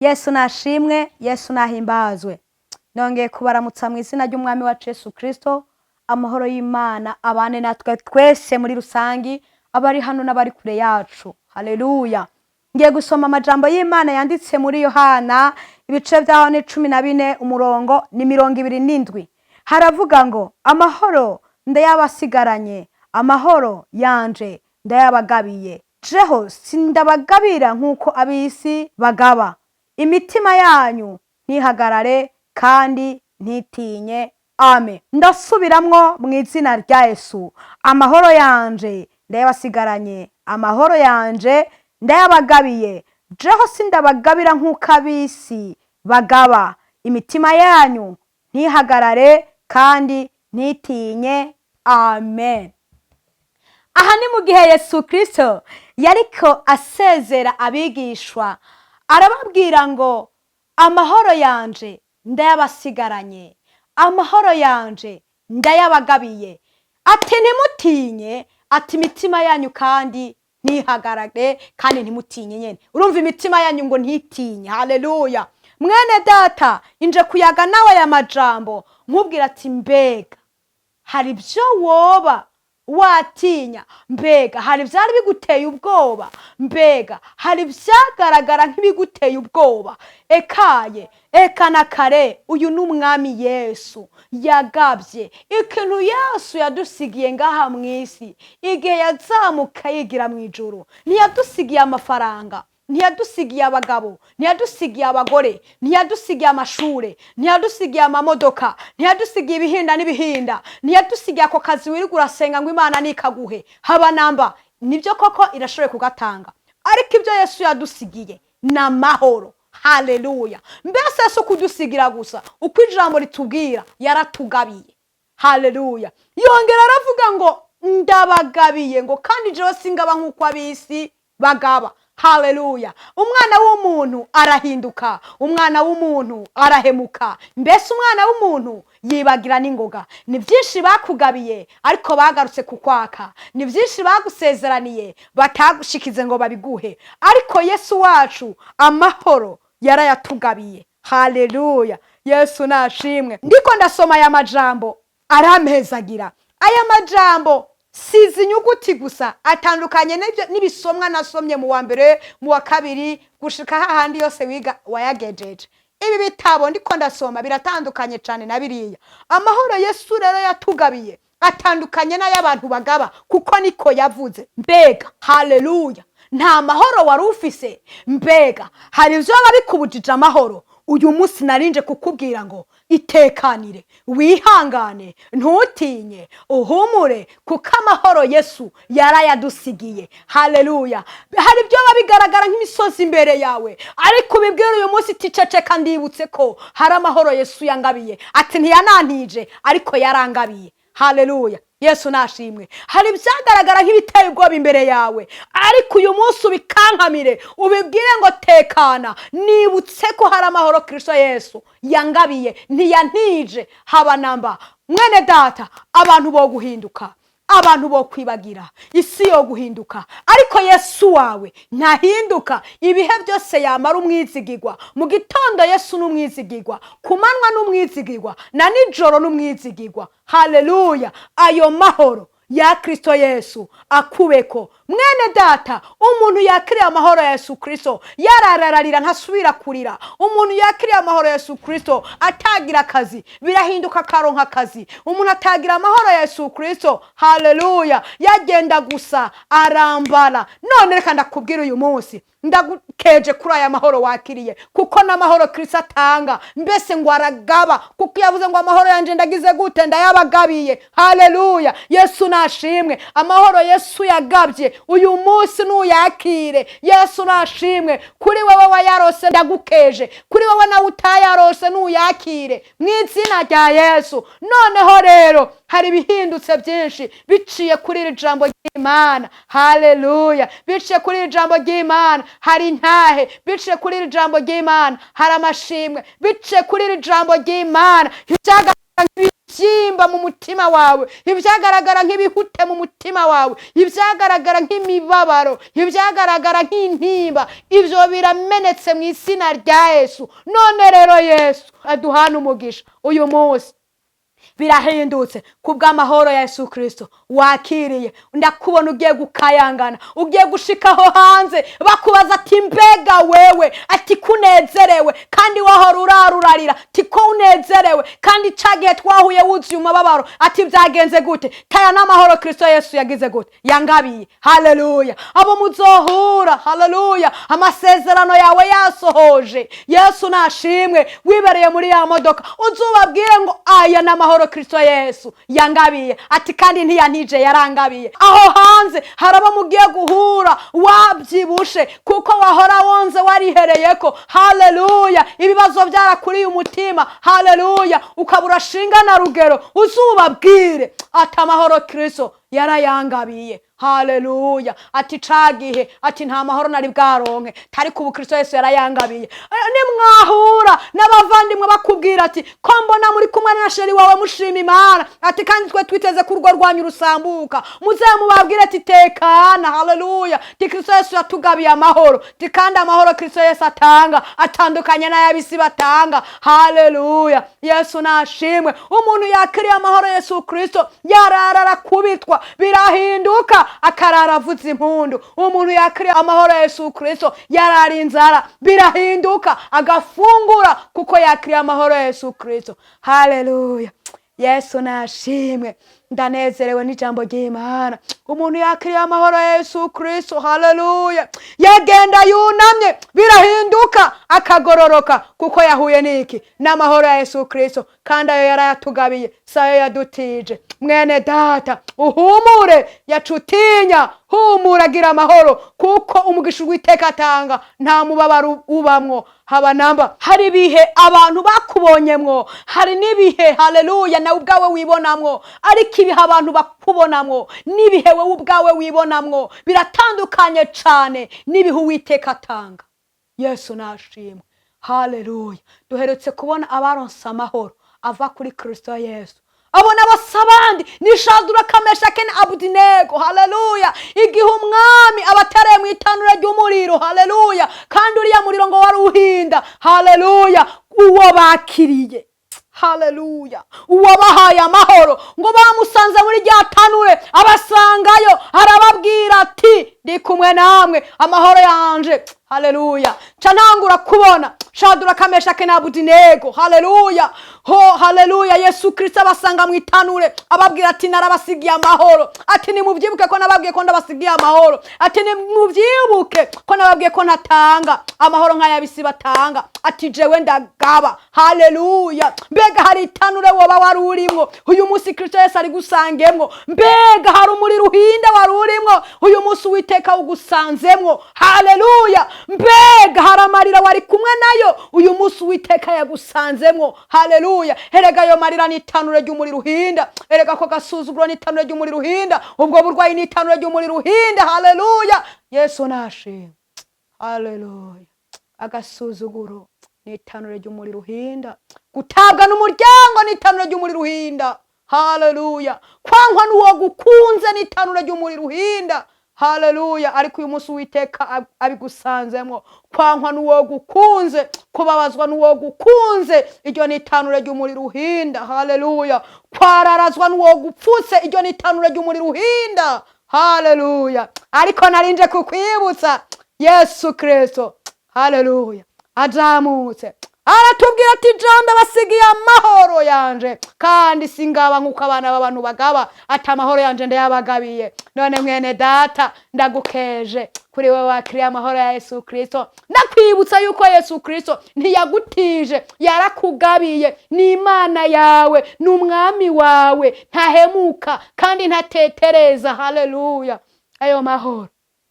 Yesu nashimwe, Yesu nahimbazwe. Nongeye kubaramutsa mu izina ry'umwami wa Yesu Kristo. Amahoro y'Imana abane natwe twese muri rusangi, abari hano n'abari kure yacu. Haleluya. Ngiye gusoma amajambo y'Imana yanditse muri Yohana ibice byaho ni 14 umurongo ni 27. Haravuga ngo amahoro ndayabasigaranye, amahoro yanje ndayabagabiye. Jeho sindabagabira nkuko abisi bagaba. Imitima yanyu ntihagarare kandi ntitinye. Amen. Ndasubiramwo mu izina rya Yesu. Amahoro yanje ndayabasigaranye, amahoro yanje ndayabagabiye. Jeho sindabagabira nkuko abisi bagaba. Imitima yanyu ntihagarare kandi ntitinye. Amen. Aha ni mu gihe Yesu Kristo yariko asezera abigishwa, arababwira ngo amahoro yanje ndayabasigaranye, amahoro yanje ndayabagabiye. Ati ntimutinye, ati imitima yanyu kandi ntihagarare kandi ntimutinye nyene. Urumva imitima yanyu ngo ntitinye. Haleluya. Mwene data, inje kuyaga nawe ya majambo nkubwira ati mbega hari byo woba watinya, mbega hari byari biguteye ubwoba, mbega hari byagaragara nk'ibiguteye ubwoba. Ekana kare uyu n'umwami Yesu yagabye ikintu Yesu yadusigiye ngaha mwisi. Igihe yazamuka yigira mu ijuru, ntiyadusigiye amafaranga, ntiyadusigiye abagabo, ntiyadusigiye abagore, ntiyadusigiye amashure, ntiyadusigiye amamodoka, ntiyadusigiye ibihinda n'ibihinda, ntiyadusigiye ako kazi wirirwa urasenga ngo Imana nikaguhe. Haba namba, nibyo koko irashoboye kugatanga, ariko ibyo Yesu yadusigiye na mahoro. Haleluya. Mbese Yesu kudusigira gusa uko ijambo ritubwira, yaratugabiye. Haleluya. Yongera aravuga ngo ndabagabiye, ngo kandi jewe singaba nkuko abisi bagaba. Haleluya. Umwana w'umuntu arahinduka, umwana w'umuntu arahemuka. Mbese umwana w'umuntu yibagira n'ingoga. Ni byinshi bakugabiye ariko bagarutse kukwaka, ni byinshi bagusezeraniye batagushikize ngo babiguhe, ariko Yesu wacu amahoro yarayatugabiye. Haleluya. Yesu nashimwe. Ndiko ndasoma aya majambo arampezagira. Aya majambo sizi inyuguti gusa, atandukanye n'ibisomwa nasomye mu wa mbere, mu wa kabiri, gushika hahandi yose wiga wayagejeje. Ibi bitabo ndiko ndasoma biratandukanye cyane na biriya. Amahoro Yesu rero yatugabiye atandukanye n'ay'abantu bagaba, kuko niko yavuze. Mbega haleluya, nta mahoro wari ufise? Mbega hari ivyo babikubujije amahoro? Uyu munsi narinje kukubwira ngo itekanire, wihangane, ntutinye, uhumure, kuko amahoro Yesu yarayadusigiye. Haleluya. Hari byo babigaragara nk'imisozi imbere yawe, ariko ubibwira uyu munsi ticeceka, ndibutse ko hari amahoro Yesu yangabiye. Ati ntiyanantije ariko yarangabiye. Haleluya. Yesu nashimwe. Hari byagaragara nk'ibiteye ubwoba imbere yawe, ariko uyu munsi ubikankamire, ubibwire ngo tekana, nibutse ko hari amahoro Kristo Yesu yangabiye, ntiyantije. Haba namba. Mwene data, abantu bo guhinduka, abantu bo kwibagira, isi yo guhinduka, ariko Yesu wawe ntahinduka. Ibihe byose yamara umwizigirwa. Mu gitondo Yesu n'umwizigirwa, kumanywa n'umwizigirwa, na nijoro n'umwizigirwa. Haleluya. Ayo mahoro ya Kristo Yesu akubeko. Mwene data, umuntu yakiriye amahoro ya Yesu Kristo yararararira ntasubira kurira. Umuntu yakiriye amahoro ya Yesu Kristo atagira akazi, birahinduka karonka akazi. Umuntu atagira amahoro ya Yesu Kristo, haleluya, yagenda gusa arambara. None reka ndakubwira uyu munsi, ndagukeje kuri aya mahoro wakiriye, kuko n'amahoro Kristo atanga. Mbese ngo aragaba, kuko yavuze ngo amahoro yanje ndagize gute? Ndayabagabiye. Haleluya. Yesu nashimwe. Amahoro Yesu yagabye uyu munsi nuyakire. Yesu nashimwe. Kuri wewe wayarose ndagukeje, kuri wewe na utayarose nuyakire mu izina rya Yesu. Noneho rero hari ibihindutse byinshi biciye kuri iri jambo ry'Imana. Haleluya. Biciye kuri iri jambo ry'Imana hari intahe, biciye kuri iri jambo ry'Imana hari amashimwe, biciye kuri iri jambo ry'Imana ibibyimba mu mutima wawe, ibyagaragara nk'ibihute mu mutima wawe, ibyagaragara nk'imibabaro, ibyagaragara nk'intimba, ibyo biramenetse mu izina rya Yesu. None rero Yesu aduhana umugisha uyu munsi, birahindutse kubw'amahoro ya Yesu Kristo. Wakiriye, ndakubona ugiye gukayangana, ugiye gushikaho hanze bakubaza ati mbega wewe, ati kunezerewe kandi wahora urarurarira, ati ko unezerewe kandi cagiye twahuye wuzuye umubabaro, ati byagenze gute? Taya n'amahoro Kristo Yesu yagize gute? Yangabiye. Haleluya. Abo muzohura, haleluya, amasezerano yawe yasohoje. Yesu nashimwe. Wibereye muri ya modoka, uzubabwire ngo aya n'amahoro Kristo Yesu yangabiye, ati kandi ntiyantije yarangabiye. Aho hanze haraba mugiye guhura wabyibushe kuko wahora wonze warihereyeko. Haleluya. Ibibazo byarakuriye umutima, haleluya, ukabura shinga na rugero, uzubabwire ati amahoro Kristo yarayangabiye. Haleluya. Ati cagihe, ati nta mahoro nari bwaronke, tari ku Kristo Yesu yarayangabiye. Nimwahura n'abavandimwe bakubwira ati ko mbona muri kumwe na sheri wawe mushima Imana, ati kandi twe twiteze ko urwo rwanyu rusambuka, muze mubabwire ati tekana. Haleluya. Ti Kristo Yesu yatugabiye amahoro, ti kandi amahoro Kristo Yesu atanga atandukanye n'ayabisi batanga. Haleluya. Yesu nashimwe. Umuntu yakiriye amahoro Yesu Kristo yararara kubitwa birahinduka, akarara avuza impundu. Umuntu yakiriye amahoro Yesu Kristo yarara inzara birahinduka, agafungura kuko yakiriye amahoro Yesu Kristo. Haleluya. Yesu nashimwe. Ndanezerewe n'ijambo ry'Imana. Umuntu yakiriye amahoro Yesu Kristo, haleluya, yagenda yunamye birahinduka, akagororoka kuko yahuye n'iki? N'amahoro ya Yesu Kristo. Kandi ayo yarayatugabiye, sayo yadutije. Mwene data uhumure, yacutinya, humura, gira amahoro kuko umugisha w'Uwiteka atanga nta mubabaro ubamwo haba namba. Hari ibihe abantu bakubonyemwo, hari n'ibihe haleluya nawe ubwawe wibonamwo, ariko ibihe abantu bakubonamwo n'ibihe wowe ubwawe wibonamwo biratandukanye cyane n'ibihe Uwiteka atanga. Yesu nashimwe. Haleluya. Duherutse kubona abaronse amahoro ava kuri Kristo Yesu. Abona basabandi ni Shadraka, Meshaki na Abedenego. Haleluya. Igihe umwami abatereye mu itanura ry'umuriro, haleluya, kandi uriya muriro ngo wari uhinda, haleluya, uwo bakiriye, haleluya, uwo bahaye amahoro ngo bamusanze muri rya tanure, abasangayo arababwira ati ndi kumwe namwe, amahoro yanje. Haleluya. Canangura kubona Shadraka, Meshaki na Abedenego, haleluya, ho haleluya, Yesu Kristo abasanga mu itanure ababwira ati narabasigiye amahoro, ati nimubyibuke ko nababwiye ko ndabasigiye amahoro, ati nimubyibuke ko nababwiye ko natanga amahoro nk'ayabisi batanga, ati jewe ndagaba. Haleluya. Mbega hari itanure woba wari urimo uyu munsi Kristo Yesu ari gusangemwo? Mbega hari umuriro uhinda wari urimo uyu munsi Uwiteka ugusanzemwo? Haleluya. Mbega hari amarira wari kumwe nayo uyu munsi Uwiteka yagusanzemwo? Haleluya. Erega ayo marira ni itanure ry'umuriro uhinda, erega ko gasuzuguro ni itanure ry'umuriro uhinda, ubwo burwayi ni itanure ry'umuriro uhinda. Haleluya. Yesu nashimwe. Haleluya. Agasuzuguro ni itanure ry'umuriro uhinda, gutabwa n'umuryango ni itanure ry'umuriro uhinda. Haleluya. Kwankwa n'uwo gukunze ni itanure ry'umuriro uhinda. Haleluya. Ariko uyu munsi Uwiteka abigusanzemwo, kwankwa n'uwo gukunze, kubabazwa n'uwo gukunze, iryo ni itanure ry'umuriro uhinda. Haleluya. Kwararazwa n'uwo gupfutse, iryo ni itanure ry'umuriro uhinda. Haleluya. Ariko narinje kukwibutsa Yesu Kristo, haleluya, azamutse aratubwira ati janda basigiye amahoro yanje kandi singaba nk'uko abana b'abantu bagaba, ati amahoro yanje ndayabagabiye. None mwene data ndagukeje kuri wewe wakiriye amahoro ya Yesu Kristo. Ndakwibutsa yuko Yesu Kristo ntiyagutije, yarakugabiye. Ni Imana yawe, n'umwami wawe, ntahemuka kandi ntatetereza. Haleluya. Ayo mahoro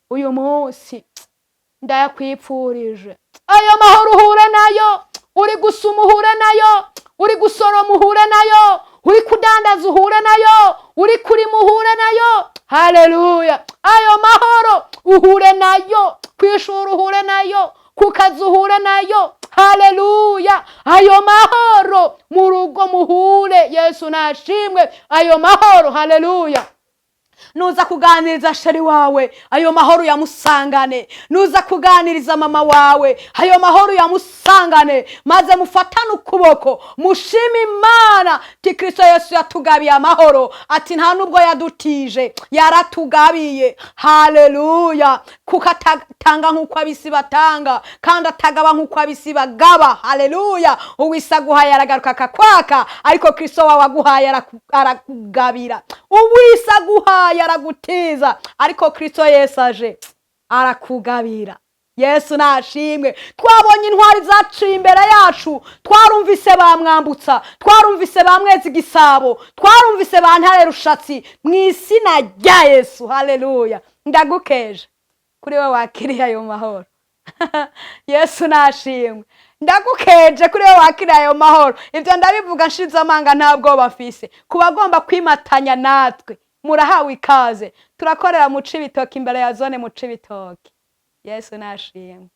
uyu munsi ndayakwipfurije. Ayo mahoro uhure nayo, uri gusuma uhure nayo, uri gusoroma uhure nayo, uri kudandaza uhure nayo, uri kurima uhure nayo. Haleluya. Ayo mahoro uhure nayo, kwishura uhure nayo, kukazi uhure nayo. Haleluya. Ayo mahoro mu mu rugo muhure. Yesu nashimwe. Ayo mahoro, haleluya. Nuza kuganiriza sheri wawe, ayo mahoro yamusangane. Nuza kuganiriza mama wawe, ayo mahoro yamusangane. Maze mufatane ukuboko, mushime Imana ti Kristo Yesu yatugabiye amahoro, ati nta nubwo yadutije, yaratugabiye. Haleluya. Kuko atanga nk'uko abisi batanga, kandi atagaba nk'uko abisi bagaba. Haleluya. Uwisa aguhaye aragaruka akakwaka, ariko Kristo wawe aguhaye arakugabira. Uwisa aguhaye aragutiza, ariko Kristo Yesu aje arakugabira. Yesu nashimwe. Twabonye intwari zaciye imbere yacu, twarumvise bamwambutsa, twarumvise bamweza igisabo, twarumvise bantare rushatsi mu izina rya Yesu. Haleluya. Ndagukeje kuri we wakiriye ayo mahoro. Yesu nashimwe. Ndagukeje kuri we wakiriye ayo mahoro. Ibyo ndabivuga nshize amanga, ntabwo bafise. Kubagomba kwimatanya natwe, murahawe ikaze. Turakorera mu Cibitoke, imbere ya zone mu Cibitoke. Yesu nashimwe.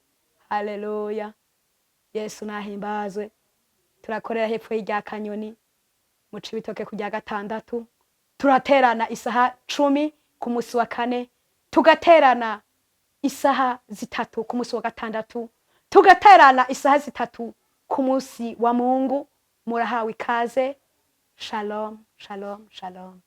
Haleluya. Yesu nahimbazwe. Turakorera hepfo y'irya Kanyoni mu Cibitoke ku rya gatandatu. Turaterana isaha 10 ku munsi wa kane, tugaterana isaha 3 ku munsi wa gatandatu, tugaterana isaha 3 ku munsi wa Mungu. Murahawe ikaze. Shalom, shalom, shalom.